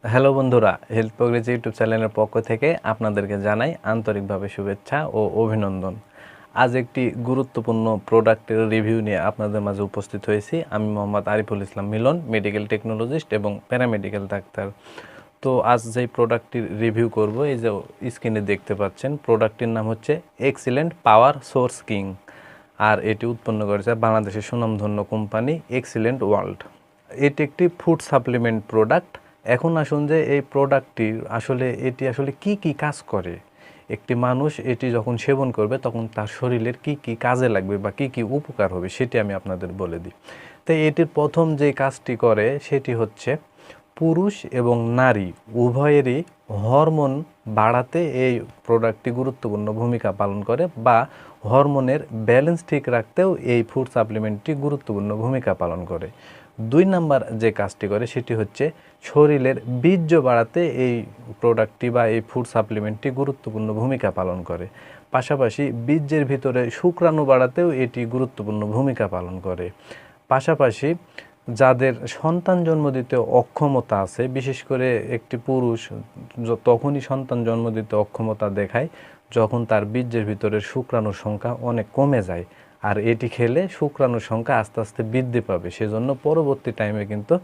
Hello বন্ধুরা, health progress YouTube চ্যানেলের পক্ষ থেকে আপনাদেরকে জানাই আন্তরিকভাবে শুভেচ্ছা ও অভিনন্দন। আজ একটি গুরুত্বপূর্ণ প্রোডাক্টের রিভিউ নিয়ে আপনাদের মাঝে উপস্থিত হয়েছি। আমি মোহাম্মদ আরিফুল ইসলাম মিলন, মেডিকেল টেকনোলজিস্ট এবং প্যারামেডিক্যাল ডাক্তার। তো আজ যেই প্রোডাক্টটির রিভিউ করব, এই যে স্ক্রিনে দেখতে পাচ্ছেন, প্রোডাক্টটির নাম হচ্ছে এক্সিলেন্ট পাওয়ার সোর্স কিং, আর এটি উৎপন্ন করেছে বাংলাদেশের সুনামধন্য কোম্পানি এক্সিলেন্ট ওয়ার্ল্ড। এটি একটি ফুড সাপ্লিমেন্ট প্রোডাক্ট। এখন আসুন যে এই প্রোডাক্টটির এটি আসলে কি কি কাজ করে, একটি মানুষ এটি যখন সেবন করবে তখন তার শরীরের কি কি কাজে লাগবে বা কি কি উপকার হবে সেটি আমি আপনাদের বলে দিই। তাই এটির প্রথম যে কাজটি করে সেটি হচ্ছে পুরুষ এবং নারী উভয়েরই হরমোন বাড়াতে এই প্রোডাক্টটি গুরুত্বপূর্ণ ভূমিকা পালন করে, বা হরমোনের ব্যালেন্স ঠিক রাখতেও এই ফুড সাপ্লিমেন্টটি গুরুত্বপূর্ণ ভূমিকা পালন করে। 2 নাম্বার যে কাজটি করে সেটি হচ্ছে শরীরের বীর্য বাড়াতে এই প্রোডাক্টটি বা এই ফুড সাপ্লিমেন্টটি গুরুত্বপূর্ণ ভূমিকা পালন করে। পাশাপাশি বীর্যের ভিতরে শুক্রাণু বাড়াতেও এটি গুরুত্বপূর্ণ ভূমিকা পালন করে। পাশাপাশি যাদের সন্তান জন্ম দিতে অক্ষমতা আছে, বিশেষ করে একটি পুরুষ তখনই সন্তান জন্ম দিতে অক্ষমতা দেখায় যখন তার বীর্যের ভিতরের শুক্রাণুর সংখ্যা অনেক কমে যায়, আর এটি খেলে শুক্রাণুর সংখ্যা আস্তে আস্তে বৃদ্ধি পাবে, সেজন্য পরবর্তী টাইমে কিন্তু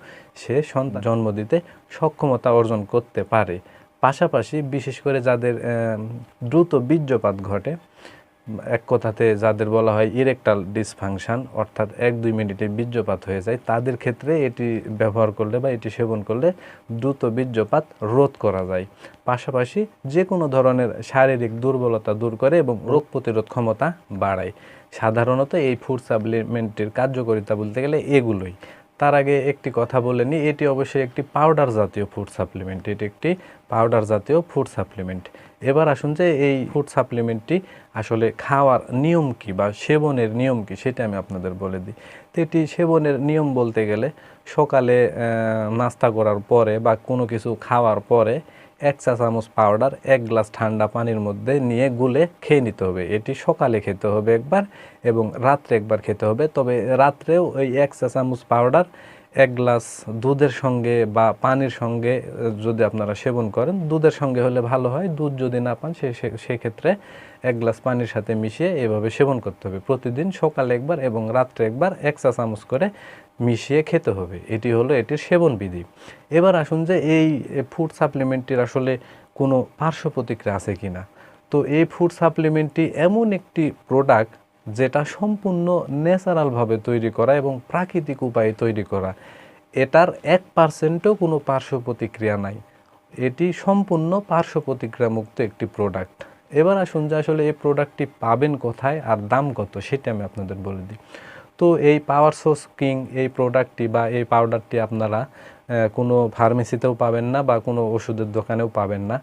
সে সন্তান জন্ম দিতে সক্ষমতা অর্জন করতে পারে। পাশাপাশি বিশেষ করে যাদের দ্রুত বীর্যপাত ঘটে, এক কথাতে যাদের বলা হয় ইরেকটাল ডিসফাংশন, অর্থাৎ 1-2 মিনিটে বীর্যপাত হয়ে যায়, তাদের ক্ষেত্রে এটি ব্যবহার করলে বা এটি সেবন করলে দ্রুত বীর্যপাত রোধ করা যায়। পাশাপাশি যে কোনো ধরনের শারীরিক দুর্বলতা দূর করে এবং রোগ প্রতিরোধ ক্ষমতা বাড়ায়। সাধারণত এই ফুড সাপ্লিমেন্টের কার্যকারিতা বলতে গেলে এগুলোই। তার আগে একটি কথা বলে নিই, এটি অবশ্যই একটি পাউডার জাতীয় ফুড সাপ্লিমেন্ট। এটি একটি পাউডার জাতীয় ফুড সাপ্লিমেন্ট। এবার আসুন যে এই ফুড সাপ্লিমেন্টটি আসলে খাওয়ার নিয়ম কি বা সেবনের নিয়ম কি সেটা আমি আপনাদের বলে দিই। তো এটি সেবনের নিয়ম বলতে গেলে সকালে নাস্তা করার পরে বা কোনো কিছু খাওয়ার পরে 1 চা চামচ পাউডার 1 গ্লাস ঠান্ডা পানির মধ্যে নিয়ে গুলে খেয়ে নিতে হবে। এটি সকালে খেতে হবে একবার এবং রাত্রে একবার খেতে হবে। তবে রাত্রেও ওই 1 চা চামচ পাউডার 1 গ্লাস দুধের সঙ্গে বা পানির সঙ্গে যদি আপনারা সেবন করেন, দুধের সঙ্গে হলে ভালো হয়। দুধ যদি না পান সেক্ষেত্রে 1 গ্লাস পানির সাথে মিশিয়ে এভাবে সেবন করতে হবে। প্রতিদিন সকালে একবার এবং রাত্রে একবার 1 চা চামচ করে মিশিয়ে খেতে হবে। এটি হলো এটির সেবন বিধি। এবার আসুন যে এই ফুড সাপ্লিমেন্টটির আসলে কোনো পার্শ্ব প্রতিক্রিয়া আছে কি না। তো এই ফুড সাপ্লিমেন্টটি এমন একটি প্রোডাক্ট যেটা সম্পূর্ণ ন্যাচারালভাবে তৈরি করা এবং প্রাকৃতিক উপায়ে তৈরি করা। এটার 1%ও কোনো পার্শ্ব প্রতিক্রিয়া নাই। এটি সম্পূর্ণ পার্শ্ব প্রতিক্রিয়া মুক্ত একটি প্রোডাক্ট। এবার আসুন যে আসলে এই প্রোডাক্টটি পাবেন কোথায় আর দাম কত সেটা আমি আপনাদের বলে দিই। তো এই পাওয়ার সোর্স কিং এই প্রোডাক্টটি বা এই পাউডারটি আপনারা কোনো ফার্মেসিতেও পাবেন না বা কোনো ওষুধের দোকানেও পাবেন না।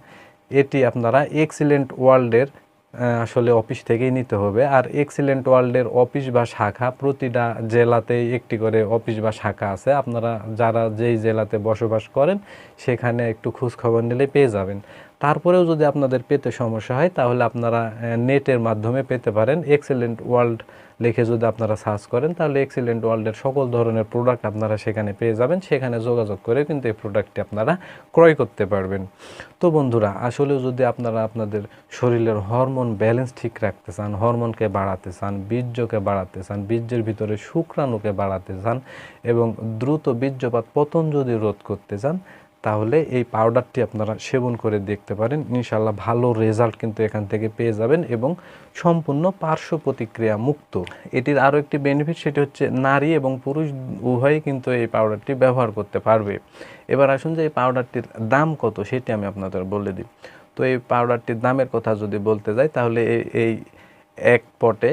এটি আপনারা এক্সিলেন্ট ওয়ার্ল্ডের আসলে অফিস থেকেই নিতে হবে। আর এক্সিলেন্ট ওয়ার্ল্ডের অফিস বা শাখা প্রতিটা জেলাতেই একটি করে অফিস বা শাখা আছে। আপনারা যারা যেই জেলাতে বসবাস করেন সেখানে একটু খোঁজ খবর নিলে পেয়ে যাবেন। তারপরেও যদি আপনাদের পেতে সমস্যা হয় তাহলে আপনারা নেটের মাধ্যমে পেতে পারেন। এক্সিলেন্ট ওয়ার্ল্ড লিখে যদি আপনারা সার্চ করেন তাহলে এক্সিলেন্ট ওয়ার্ল্ডের সকল ধরনের প্রোডাক্ট আপনারা সেখানে পেয়ে যাবেন। সেখানে যোগাযোগ করে কিন্তু এই প্রোডাক্টটি আপনারা ক্রয় করতে পারবেন। তো বন্ধুরা, আসলেও যদি আপনারা আপনাদের শরীরের হরমোন ব্যালেন্স ঠিক রাখতে চান, হরমোনকে বাড়াতে চান, বীর্যকে বাড়াতে চান, বীর্যের ভিতরে শুক্রাণুকে বাড়াতে চান এবং দ্রুত বীর্যপাত পতন যদি রোধ করতে চান, তাহলে এই পাউডারটি আপনারা সেবন করে দেখতে পারেন। ইনশাআল্লাহ ভালো রেজাল্ট কিন্তু এখান থেকে পেয়ে যাবেন এবং সম্পূর্ণ পার্শ্ব প্রতিক্রিয়া মুক্ত। এটির আরও একটি বেনিফিট, সেটি হচ্ছে নারী এবং পুরুষ উভয়ই কিন্তু এই পাউডারটি ব্যবহার করতে পারবে। এবার আসুন যে এই পাউডারটির দাম কত সেটি আমি আপনাদের বলে দিই। তো এই পাউডারটির দামের কথা যদি বলতে যাই তাহলে এই এক পটে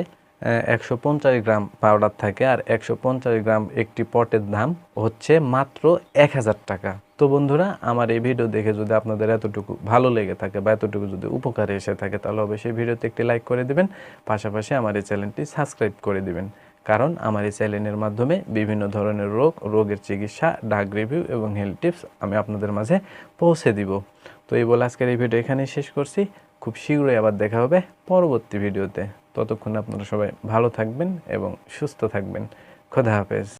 150 গ্রাম পাউডার থাকে, আর 150 গ্রাম একটি পটের দাম হচ্ছে মাত্র 1000 টাকা। তো বন্ধুরা, আমার এই ভিডিও দেখে যদি আপনাদের এতটুকু ভালো লেগে থাকে বা এতটুকু যদি উপকারে এসে থাকে তাহলে অবশ্যই ভিডিওতে একটি লাইক করে দিবেন। পাশাপাশি আমার এই চ্যানেলটি সাবস্ক্রাইব করে দিবেন, কারণ আমার এই চ্যানেলের মাধ্যমে বিভিন্ন ধরনের রোগের চিকিৎসা, ডাক রিভিউ এবং হেলথ টিপস আমি আপনাদের মাঝে পৌঁছে দিব। তো এই বলে আজকের এই ভিডিও এখানেই শেষ করছি। খুব শীঘ্রই আবার দেখা হবে পরবর্তী ভিডিওতে। ততক্ষণ আপনারা সবাই ভালো থাকবেন এবং সুস্থ থাকবেন। খোদা হাফেজ।